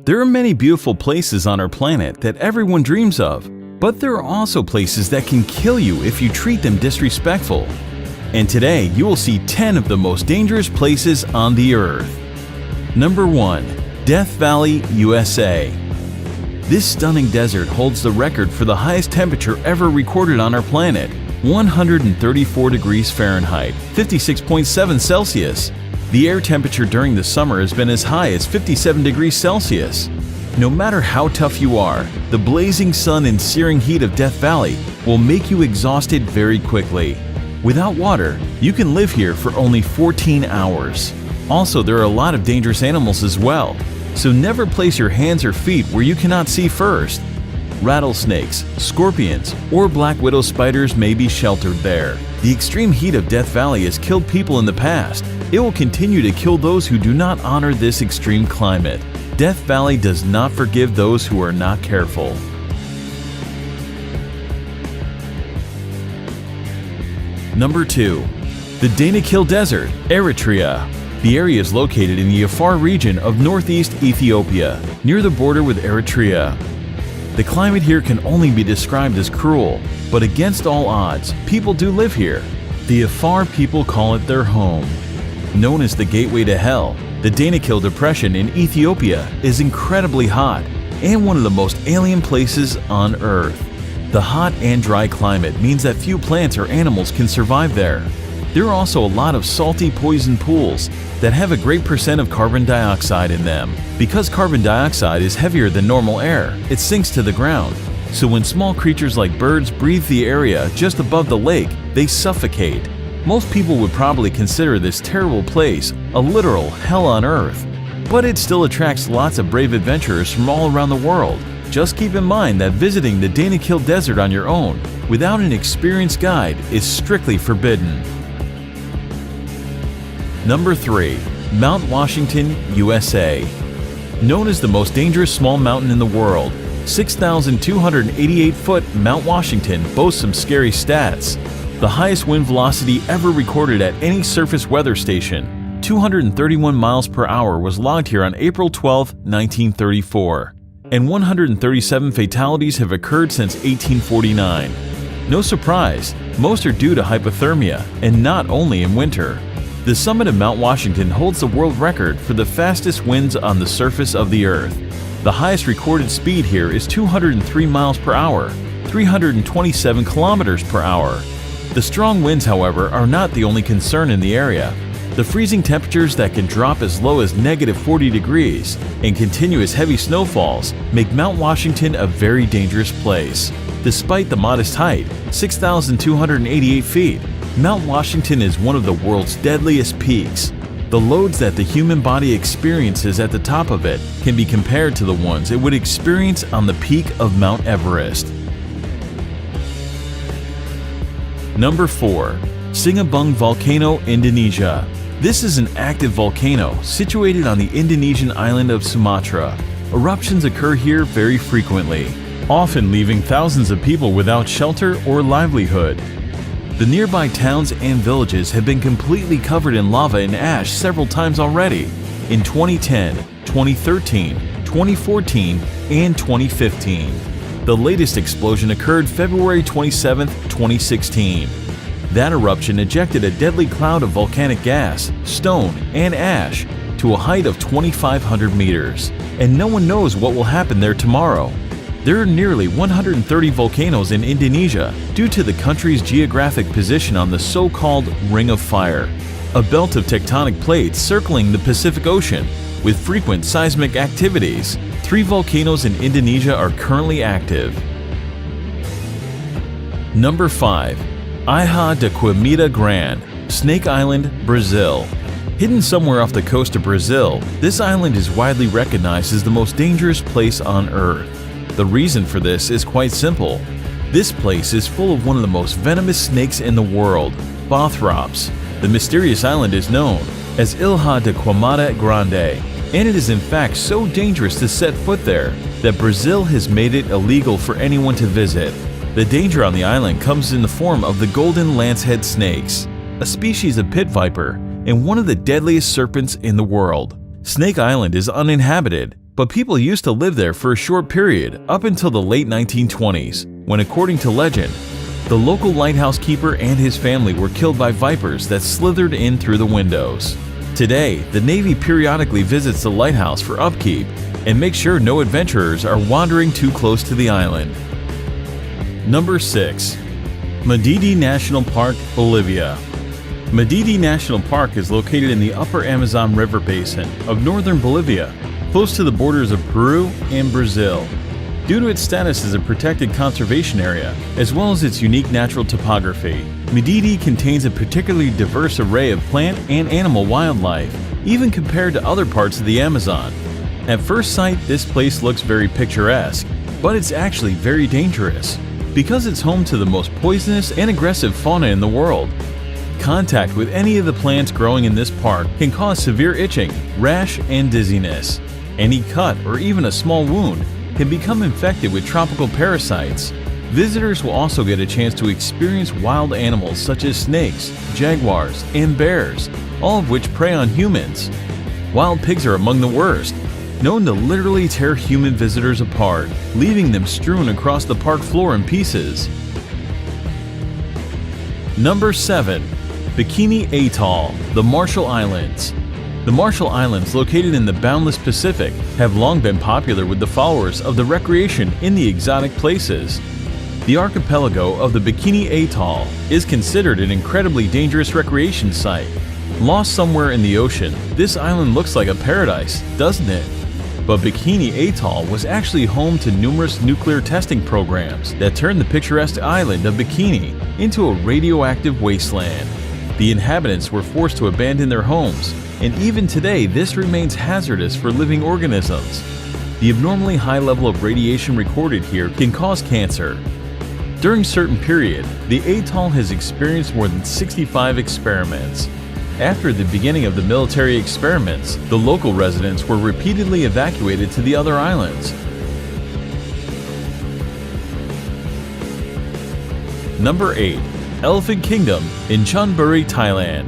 There are many beautiful places on our planet that everyone dreams of, but there are also places that can kill you if you treat them disrespectful. And today you will see 10 of the most dangerous places on the earth. Number 1. Death Valley, USA. This stunning desert holds the record for the highest temperature ever recorded on our planet, 134 degrees Fahrenheit, 56.7 Celsius. The air temperature during the summer has been as high as 57 degrees Celsius. No matter how tough you are, the blazing sun and searing heat of Death Valley will make you exhausted very quickly. Without water, you can live here for only 14 hours. Also, there are a lot of dangerous animals as well, so never place your hands or feet where you cannot see first. Rattlesnakes, scorpions, or black widow spiders may be sheltered there. The extreme heat of Death Valley has killed people in the past. It will continue to kill those who do not honor this extreme climate. Death Valley does not forgive those who are not careful. Number 2. The Danakil Desert, Eritrea. The area is located in the Afar region of northeast Ethiopia, near the border with Eritrea. The climate here can only be described as cruel, but against all odds, people do live here. The Afar people call it their home. Known as the Gateway to Hell, the Danakil Depression in Ethiopia is incredibly hot and one of the most alien places on Earth. The hot and dry climate means that few plants or animals can survive there. There are also a lot of salty poison pools that have a great percent of carbon dioxide in them. Because carbon dioxide is heavier than normal air, it sinks to the ground. So when small creatures like birds breathe the area just above the lake, they suffocate. Most people would probably consider this terrible place a literal hell on earth, but it still attracts lots of brave adventurers from all around the world. Just keep in mind that visiting the Danakil Desert on your own without an experienced guide is strictly forbidden. Number 3. Mount Washington, USA. Known as the most dangerous small mountain in the world, 6,288-foot Mount Washington boasts some scary stats. The highest wind velocity ever recorded at any surface weather station, 231 miles per hour, was logged here on April 12, 1934, and 137 fatalities have occurred since 1849. No surprise, most are due to hypothermia, and not only in winter. The summit of Mount Washington holds the world record for the fastest winds on the surface of the Earth. The highest recorded speed here is 203 miles per hour, 327 kilometers per hour. The strong winds, however, are not the only concern in the area. The freezing temperatures that can drop as low as -40 degrees and continuous heavy snowfalls make Mount Washington a very dangerous place. Despite the modest height, 6,288 feet, Mount Washington is one of the world's deadliest peaks. The loads that the human body experiences at the top of it can be compared to the ones it would experience on the peak of Mount Everest. Number 4. Sinabung Volcano, Indonesia. This is an active volcano situated on the Indonesian island of Sumatra. Eruptions occur here very frequently, often leaving thousands of people without shelter or livelihood. The nearby towns and villages have been completely covered in lava and ash several times already, in 2010, 2013, 2014, and 2015. The latest explosion occurred February 27, 2016. That eruption ejected a deadly cloud of volcanic gas, stone, and ash to a height of 2,500 meters, and no one knows what will happen there tomorrow. There are nearly 130 volcanoes in Indonesia due to the country's geographic position on the so-called Ring of Fire, a belt of tectonic plates circling the Pacific Ocean with frequent seismic activities. 3 volcanoes in Indonesia are currently active. Number 5. Ilha de Queimada Grande, Snake Island, Brazil. Hidden somewhere off the coast of Brazil, this island is widely recognized as the most dangerous place on Earth. The reason for this is quite simple. This place is full of one of the most venomous snakes in the world, Bothrops. The mysterious island is known as Ilha de Queimada Grande, and it is in fact so dangerous to set foot there that Brazil has made it illegal for anyone to visit. The danger on the island comes in the form of the golden lancehead snakes. a species of pit viper, and one of the deadliest serpents in the world. Snake Island is uninhabited, but people used to live there for a short period up until the late 1920s, when, according to legend, the local lighthouse keeper and his family were killed by vipers that slithered in through the windows. Today, the Navy periodically visits the lighthouse for upkeep and makes sure no adventurers are wandering too close to the island. Number 6. Madidi National Park, Bolivia. Madidi National Park is located in the upper Amazon River basin of northern Bolivia, close to the borders of Peru and Brazil. Due to its status as a protected conservation area, as well as its unique natural topography, Madidi contains a particularly diverse array of plant and animal wildlife, even compared to other parts of the Amazon. At first sight, this place looks very picturesque, but it's actually very dangerous, because it's home to the most poisonous and aggressive fauna in the world. Contact with any of the plants growing in this park can cause severe itching, rash, and dizziness. Any cut or even a small wound can become infected with tropical parasites. Visitors will also get a chance to experience wild animals such as snakes, jaguars, and bears, all of which prey on humans. Wild pigs are among the worst, known to literally tear human visitors apart, leaving them strewn across the park floor in pieces. Number 7. Bikini Atoll, the Marshall Islands. The Marshall Islands, located in the boundless Pacific, have long been popular with the followers of the recreation in the exotic places. The archipelago of the Bikini Atoll is considered an incredibly dangerous recreation site. Lost somewhere in the ocean, this island looks like a paradise, doesn't it? But Bikini Atoll was actually home to numerous nuclear testing programs that turned the picturesque island of Bikini into a radioactive wasteland. The inhabitants were forced to abandon their homes, and even today this remains hazardous for living organisms. The abnormally high level of radiation recorded here can cause cancer. During certain period, the atoll has experienced more than 65 experiments. After the beginning of the military experiments, the local residents were repeatedly evacuated to the other islands. Number 8. Elephant Kingdom in Chonburi, Thailand.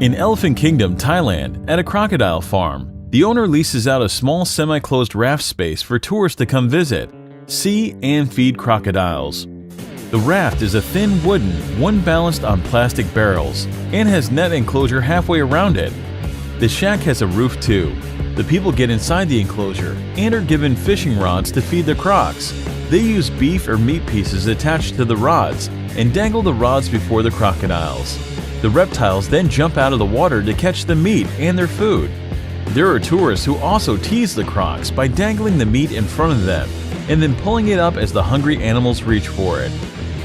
In Elephant Kingdom, Thailand, at a crocodile farm, the owner leases out a small semi-closed raft space for tourists to come visit, see, and feed crocodiles. The raft is a thin wooden, one balanced on plastic barrels, and has net enclosure halfway around it. The shack has a roof too. The people get inside the enclosure and are given fishing rods to feed the crocs. They use beef or meat pieces attached to the rods and dangle the rods before the crocodiles. The reptiles then jump out of the water to catch the meat and their food. There are tourists who also tease the crocs by dangling the meat in front of them and then pulling it up as the hungry animals reach for it.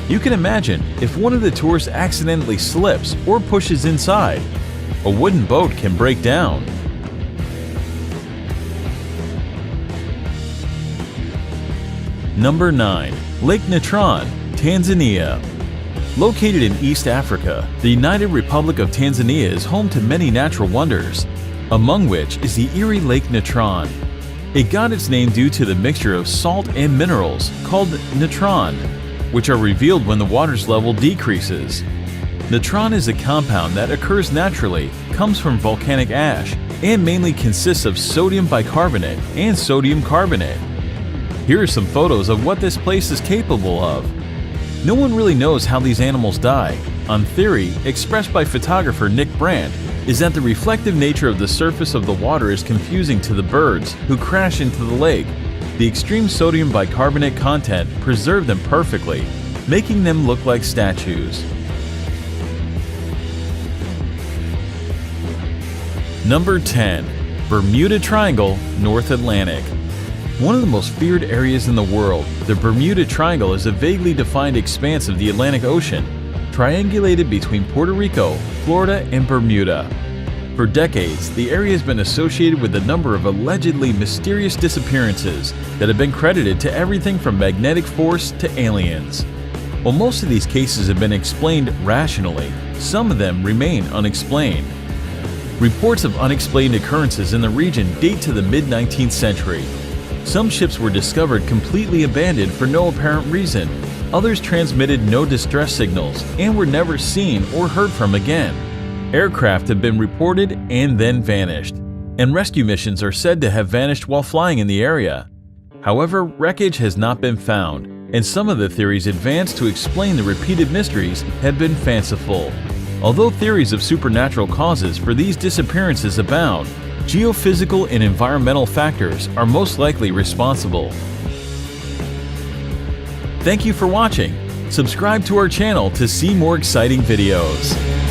You can imagine if one of the tourists accidentally slips or pushes inside, a wooden boat can break down. Number 9. Lake Natron, Tanzania. Located in East Africa, the United Republic of Tanzania is home to many natural wonders, among which is the Erie Lake Natron. It got its name due to the mixture of salt and minerals called natron, which are revealed when the water's level decreases. Natron is a compound that occurs naturally, comes from volcanic ash, and mainly consists of sodium bicarbonate and sodium carbonate. Here are some photos of what this place is capable of. No one really knows how these animals die. On theory, expressed by photographer Nick Brandt, is that the reflective nature of the surface of the water is confusing to the birds who crash into the lake. The extreme sodium bicarbonate content preserved them perfectly, making them look like statues. Number 10. Bermuda Triangle, North Atlantic. One of the most feared areas in the world, the Bermuda Triangle is a vaguely defined expanse of the Atlantic Ocean, triangulated between Puerto Rico, Florida, and Bermuda. For decades, the area has been associated with a number of allegedly mysterious disappearances that have been credited to everything from magnetic force to aliens. While most of these cases have been explained rationally, some of them remain unexplained. Reports of unexplained occurrences in the region date to the mid-19th century. Some ships were discovered completely abandoned for no apparent reason, Others transmitted no distress signals and were never seen or heard from again. Aircraft have been reported and then vanished, and rescue missions are said to have vanished while flying in the area. However, wreckage has not been found, and some of the theories advanced to explain the repeated mysteries have been fanciful. Although theories of supernatural causes for these disappearances abound, geophysical and environmental factors are most likely responsible. Thank you for watching. Subscribe to our channel to see more exciting videos.